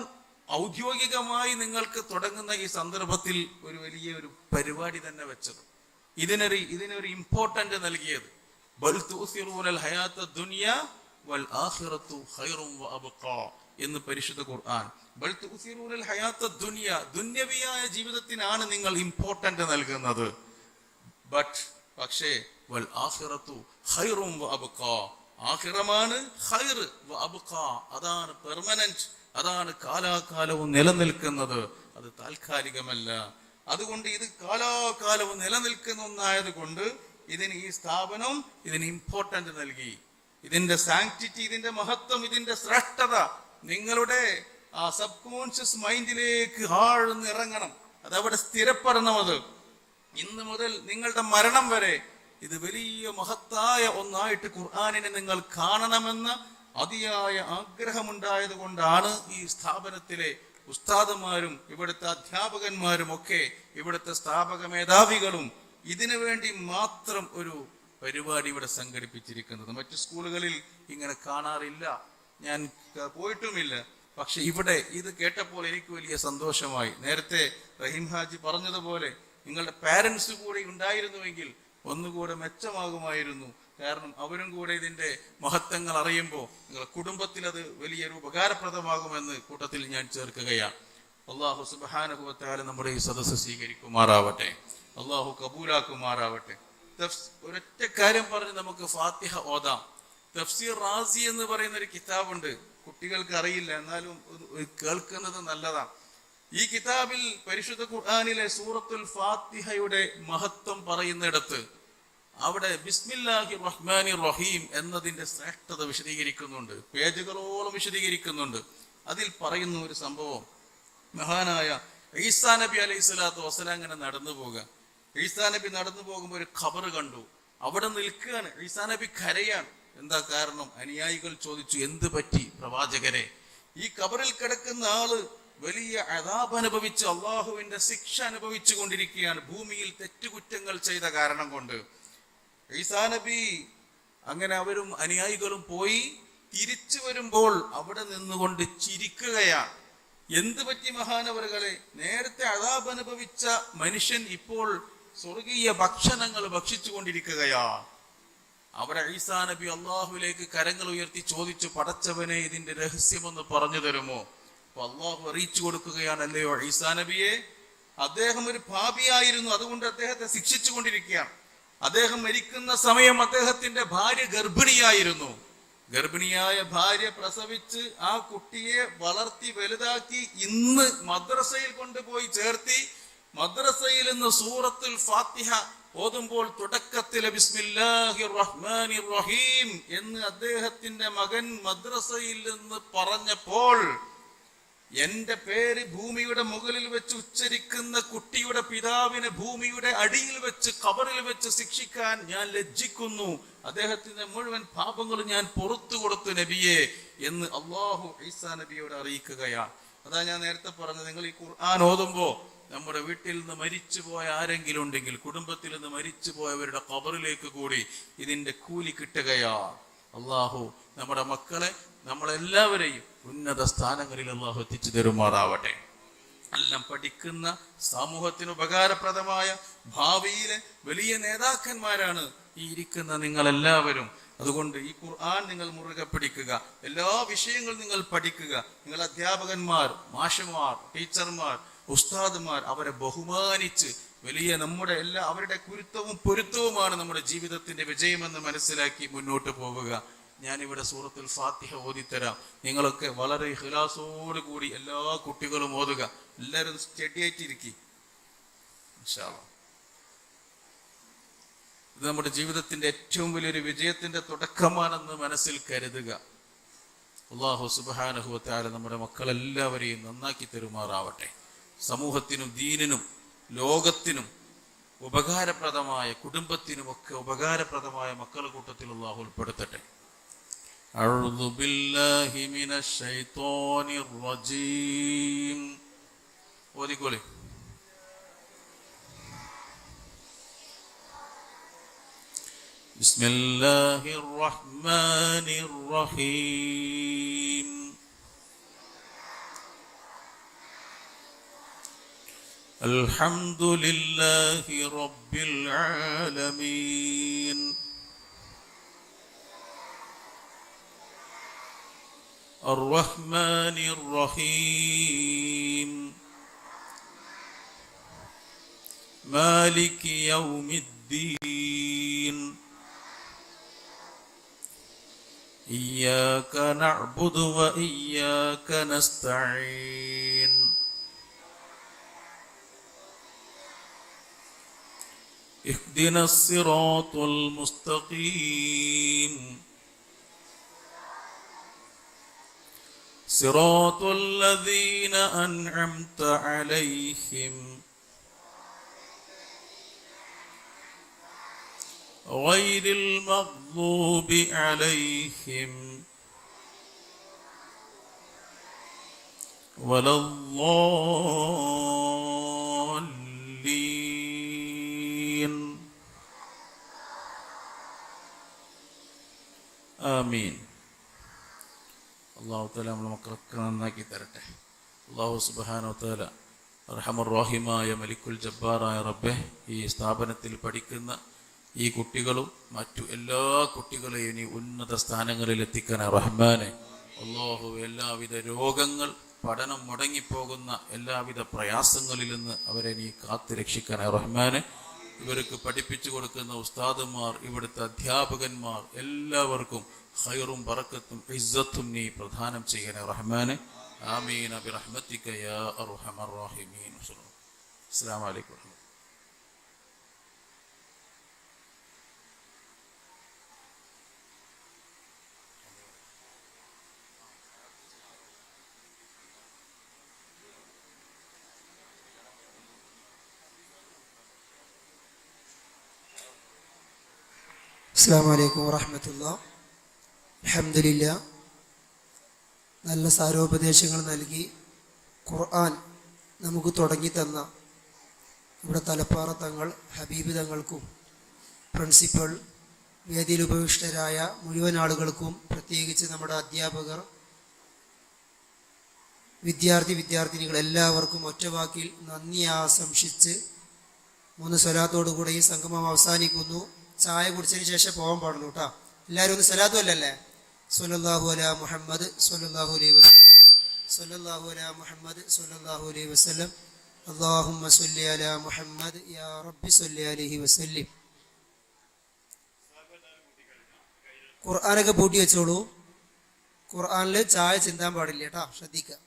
ഔദ്യോഗികമായി നിങ്ങൾക്ക് തുടങ്ങുന്ന ഈ സന്ദർഭത്തിൽ ഒരു വലിയൊരു പരിപാടി തന്നെ വെച്ചത്, ഇതിനൊരു ഇമ്പോർട്ടന്റ് നൽകിയത്. ബൽ തുസിറൂനൽ ഹയാത്തദ് ദുനിയ വൽ ആഖിറതു ഖൈറും വഅബ്ഖാ എന്ന് പരിശുദ്ധ ഖുർആൻ. ബൽ തുസിറൂനൽ ഹയാത്തദ് ദുനിയ, ദുന്യവിയായ ജീവിതത്തിനാണ് നിങ്ങൾ ഇമ്പോർട്ടന്റ് നൽകുന്നത്. പക്ഷേ വൽ ആഖിറതു ഖൈറും വഅബ്ഖാ, ആഖിറമാണ് ഖൈർ, വഅബ്ഖാ അതാണ് പെർമനന്റ്, അതാണ് കാലാകാലവും നിലനിൽക്കുന്നത്, അത് താൽക്കാലികമല്ല. അതുകൊണ്ട് ഇത് കാലാകാലവും നിലനിൽക്കുന്ന ഒന്നായത് കൊണ്ട് ഇതിന് ഈ സ്ഥാപനം ഇതിന് ഇമ്പോർട്ടന്റ് നൽകി. ഇതിന്റെ സാങ്ക്ടിറ്റി, ഇതിന്റെ മഹത്വം, ഇതിന്റെ ശ്രേഷ്ഠത നിങ്ങളുടെ ആ സബ് കോൺഷ്യസ് മൈൻഡിലേക്ക് ആഴ്ന്നിറങ്ങണം, അതവിടെ സ്ഥിരപ്പെടണം. അത് ഇന്ന് മുതൽ നിങ്ങളുടെ മരണം വരെ ഇത് വലിയ മഹത്തായ ഒന്നായിട്ട് ഖുർആനിനെ നിങ്ങൾ കാണണമെന്ന അതിയായ ആഗ്രഹമുണ്ടായത് കൊണ്ടാണ് ഈ സ്ഥാപനത്തിലെ ഉസ്താദന്മാരും ഇവിടുത്തെ അധ്യാപകന്മാരും ഒക്കെ ഇവിടുത്തെ സ്ഥാപക മേധാവികളും ഇതിനു വേണ്ടി മാത്രം ഒരു പരിപാടി ഇവിടെ സംഘടിപ്പിച്ചിരിക്കുന്നത്. മറ്റു സ്കൂളുകളിൽ ഇങ്ങനെ കാണാറില്ല, ഞാൻ പോയിട്ടുമില്ല. പക്ഷെ ഇവിടെ ഇത് കേട്ടപ്പോൾ എനിക്ക് വലിയ സന്തോഷമായി. നേരത്തെ റഹീം ഹാജി പറഞ്ഞതുപോലെ നിങ്ങളുടെ പാരൻസ് കൂടെ ഉണ്ടായിരുന്നുവെങ്കിൽ ഒന്നുകൂടെ മെച്ചമാകുമായിരുന്നു. കാരണം അവരും കൂടെ ഇതിന്റെ മഹത്വങ്ങൾ അറിയുമ്പോൾ നിങ്ങളുടെ കുടുംബത്തിൽ അത് വലിയൊരു ഉപകാരപ്രദമാകുമെന്ന് കൂട്ടത്തിൽ ഞാൻ ചേർക്കുകയാണ്. അള്ളാഹു സുബ്ഹാനഹു വ തആല നമ്മുടെ ഈ സദസ്സ് സ്വീകരിക്കുമാറാവട്ടെ, അള്ളാഹു കബൂലാക്കുമാറാവട്ടെ. ഒരൊറ്റ കാര്യം പറഞ്ഞ് നമുക്ക് ഫാത്തിഹ ഓതാം. തഫ്സീർ റാസി എന്ന് പറയുന്ന ഒരു കിതാബുണ്ട്, കുട്ടികൾക്ക് അറിയില്ല, എന്നാലും കേൾക്കുന്നത് നല്ലതാണ്. ഈ കിതാബിൽ പരിശുദ്ധ ഖുർആനിലെ സൂറത്തുൽ ഫാത്തിഹയുടെ മഹത്വം പറയുന്നിടത്ത് അവിടെ ബിസ്മില്ലാഹിർ റഹ്മാനിർ റഹീം എന്നതിന്റെ ശ്രേഷ്ഠത വിശദീകരിക്കുന്നുണ്ട്, പേജുകളോളം വിശദീകരിക്കുന്നുണ്ട്. അതിൽ പറയുന്ന ഒരു സംഭവം, മഹാനായ ഈസാ നബി അലൈഹി സ്വലാത്തു വസ്സലാം അങ്ങനെ നടന്നു പോകുക. ഈസാ നബി നടന്നു പോകുമ്പോൾ ഒരു ഖബർ കണ്ടു, അവിടെ നിൽക്കുകയാണ്. ഈസാ നബി കരയാണ്. എന്താ കാരണം? അനുയായികൾ ചോദിച്ചു, എന്ത് പറ്റി പ്രവാചകരെ? ഈ ഖബറിൽ കിടക്കുന്ന ആള് വലിയ അദാബ് അനുഭവിച്ച് അള്ളാഹുവിന്റെ ശിക്ഷ അനുഭവിച്ചു കൊണ്ടിരിക്കുകയാണ്, ഭൂമിയിൽ തെറ്റുകുറ്റങ്ങൾ ചെയ്ത കാരണം കൊണ്ട്. ഈസാ നബി അങ്ങനെ അവരും അനുയായികളും പോയി തിരിച്ചു വരുമ്പോൾ അവിടെ നിന്നുകൊണ്ട് ചിരിക്കുകയാണ്. എന്ത് പറ്റി മഹാനവറുകളെ? നേരത്തെ അദാബ് അനുഭവിച്ച മനുഷ്യൻ ഇപ്പോൾ സ്വർഗീയ ഭക്ഷണങ്ങൾ ഭക്ഷിച്ചു കൊണ്ടിരിക്കുകയാണ്. അവിടെ ഈസാ നബി അള്ളാഹുവിലേക്ക് കരങ്ങൾ ഉയർത്തി ചോദിച്ചു, പടച്ചവനെ ഇതിന്റെ രഹസ്യമൊന്ന് പറഞ്ഞു തരുമോ? അപ്പൊ അള്ളാഹു അറിയിച്ചു കൊടുക്കുകയാണ്, അല്ലയോ ഈസാ നബിയെ, അദ്ദേഹം ഒരു പാപിയായിരുന്നു, അതുകൊണ്ട് അദ്ദേഹത്തെ ശിക്ഷിച്ചു കൊണ്ടിരിക്കുകയാണ്. അദ്ദേഹം മരിക്കുന്ന സമയം അദ്ദേഹത്തിന്റെ ഭാര്യ ഗർഭിണിയായിരുന്നു. ഗർഭിണിയായ ഭാര്യ പ്രസവിച്ച് ആ കുട്ടിയെ വളർത്തി വലുതാക്കി ഇന്ന് മദ്രസയിൽ കൊണ്ടുപോയി ചേർത്തി. മദ്രസയിൽ നിന്ന് സൂറത്തുൽ ഫാത്തിഹ ഓതുമ്പോൾ തുടക്കത്തിലെ ബിസ്മില്ലാഹിർ റഹ്മാനിർ റഹീം എന്ന് അദ്ദേഹത്തിന്റെ മകൻ മദ്രസയിൽ നിന്ന് പറഞ്ഞപ്പോൾ എന്റെ പേര് ഭൂമിയുടെ മുകളിൽ വെച്ച് ഉച്ചരിക്കുന്ന കുട്ടിയുടെ പിതാവിനെ ഭൂമിയുടെ അടിയിൽ വെച്ച് ഖബറിൽ വെച്ച് ശിക്ഷിക്കാൻ ഞാൻ ലജ്ജിക്കുന്നു. അദ്ദേഹത്തിന്റെ മുഴുവൻ പാപങ്ങളും ഞാൻ പുറത്തു കൊടുത്തു നബിയെ എന്ന് അള്ളാഹു ഈസാ നബിയോട് അറിയിക്കുകയാണ്. അതാ ഞാൻ നേരത്തെ പറഞ്ഞത്, നിങ്ങൾ ഈ ഖുർആൻ ഓതുമ്പോ നമ്മുടെ വീട്ടിൽ നിന്ന് മരിച്ചുപോയ ആരെങ്കിലും ഉണ്ടെങ്കിൽ, കുടുംബത്തിൽ നിന്ന് മരിച്ചുപോയവരുടെ ഖബറിലേക്ക് കൂടി ഇതിന്റെ കൂലി കിട്ടുകയാണ്. അള്ളാഹു നമ്മുടെ മക്കളെ, നമ്മളെല്ലാവരെയും ഉന്നത സ്ഥാനങ്ങളിൽ അള്ളാഹു എത്തിച്ചു തരുമാറാവട്ടെ. എല്ലാം പഠിക്കുന്ന, സമൂഹത്തിന് ഉപകാരപ്രദമായ ഭാവിയിലെ വലിയ നേതാക്കന്മാരാണ് ഈ ഇരിക്കുന്ന നിങ്ങളെല്ലാവരും. അതുകൊണ്ട് ഈ ഖുർആൻ നിങ്ങൾ മുറുകെ പിടിക്കുക. എല്ലാ വിഷയങ്ങളും നിങ്ങൾ പഠിക്കുക. നിങ്ങൾ അധ്യാപകന്മാർ, മാഷുമാർ, ടീച്ചർമാർ, ഉസ്താദുമാർ, അവരെ ബഹുമാനിച്ച് വലിയ നമ്മുടെ അവരുടെ കുരുത്തവും പൊരുത്തവുമാണ് നമ്മുടെ ജീവിതത്തിന്റെ വിജയമെന്ന് മനസ്സിലാക്കി മുന്നോട്ട് പോവുക. ഞാനിവിടെ സൂറത്തുൽ ഫാത്തിഹ ഓതിത്തരാം. നിങ്ങളൊക്കെ വളരെ ഇഖ്ലാസോട് കൂടി എല്ലാ കുട്ടികളും ഓതുക. എല്ലാവരും സ്റ്റഡിയായിട്ടിരിക്കും. ഇൻഷാ അല്ലാഹ്. ഇത് നമ്മുടെ ജീവിതത്തിന്റെ ഏറ്റവും വലിയൊരു വിജയത്തിന്റെ തുടക്കമാണെന്ന് മനസ്സിൽ കരുതുക. അല്ലാഹു സുബ്ഹാനഹു വ തആല നമ്മുടെ മക്കളെല്ലാവരെയും നന്നാക്കി തരുമാറാവട്ടെ. സമൂഹത്തിനും ദീനിനും ലോകത്തിനും ഉപകാരപ്രദമായ, കുടുംബത്തിനുമൊക്കെ ഉപകാരപ്രദമായ മക്കളുടെ കൂട്ടത്തിൽ അല്ലാഹു ഉൾപ്പെടുത്തട്ടെ. അഊദു ബില്ലാഹി മിനശ് ശൈത്വാനിർ റജീം. ഓതിക്കോളി. ബിസ്മില്ലാഹിർ റഹ്മാനിർ റഹീം. അൽഹംദുലില്ലാഹി റബ്ബിൽ ആലമീൻ. അർറഹ്മാനിർ റഹീം. മാലികി യൗമിദ്ദീൻ. ഇയ്യാക നഅ്ബുദു വ ഇയ്യാക നസ്തഈൻ. اهدنا الصراط المستقيم صراط الذين أنعمت عليهم غير المغضوب عليهم ولا الضالين. ആമീൻ. അള്ളാഹു തആല നമ്മളെ മക്കളൊക്കെ നന്നാക്കി തരട്ടെ. അള്ളാഹു സുബ്ഹാനഹു വ തആല അർഹമർ റഹീമായ മലിക്കുൽ ജബ്ബാറായ റബ്ബേ, ഈ സ്ഥാപനത്തിൽ പഠിക്കുന്ന ഈ കുട്ടികളും മറ്റു എല്ലാ കുട്ടികളെയും നീ ഉന്നത സ്ഥാനങ്ങളിൽ എത്തിക്കണേ റഹ്മാനെ. അള്ളാഹു എല്ലാവിധ രോഗങ്ങൾ, പഠനം മുടങ്ങിപ്പോകുന്ന എല്ലാവിധ പ്രയാസങ്ങളിൽ നിന്ന് അവരെ നീ കാത്തു രക്ഷിക്കണേ റഹ്മാനെ. ഇവർക്ക് പഠിപ്പിച്ചു കൊടുക്കുന്ന ഉസ്താദുമാർ, ഇവിടുത്തെ അധ്യാപകന്മാർ എല്ലാവർക്കും ഖൈറും ബറക്കത്തും ഇസ്സത്തും നീ പ്രദാനം ചെയ്യണേ റഹ്മാനെ. ആമീൻ ബിറഹ്മതിക യാ അർഹമർ റഹീമീൻ. അസ്സലാമു അലൈക്കും. അസ്സലാമു അലൈക്കും വറഹ്മത്തുള്ളാഹി. അൽഹംദുലില്ലാ. നല്ല സാരോപദേശങ്ങൾ നൽകി ഖുർആൻ നമുക്ക് തുടങ്ങി തന്ന ഇവിടെ തലപ്പാറ തങ്ങൾ, ഹബീബ് തങ്ങൾക്കും പ്രിൻസിപ്പൽ, വേദിയിൽ ഉപവിഷ്ടരായ മുഴുവൻ ആളുകൾക്കും, പ്രത്യേകിച്ച് നമ്മുടെ അധ്യാപകർ, വിദ്യാർത്ഥിനികൾ എല്ലാവർക്കും ഒറ്റവാക്കിൽ നന്ദി ആശംസിച്ച് 3 സ്വലാത്തോടുകൂടെ ഈ സംഗമം അവസാനിക്കുന്നു. ചായ കുടിച്ചതിന് ശേഷം പോകാൻ പാടുള്ളൂ കേട്ടോ. എല്ലാവരും ഒന്ന് സ്വലാത്തു അല്ലല്ലേ? സ്വല്ലല്ലാഹു അലാ മുഹമ്മദ് സ്വല്ലല്ലാഹു അലൈഹി വസല്ലം, സ്വല്ലല്ലാഹു അലാ മുഹമ്മദ് സ്വല്ലല്ലാഹു അലൈഹി വസല്ലം, അല്ലാഹുമ്മ സ്വല്ലി അലാ മുഹമ്മദ് യാ റബ്ബി സ്വല്ലി അലൈഹി വസല്ലം. ഖുർആനൊക്കെ പൂട്ടി വെച്ചോളൂ. ഖുർആനിൽ ചായ ചിന്താൻ പാടില്ല കേട്ടോ, ശ്രദ്ധിക്കുക.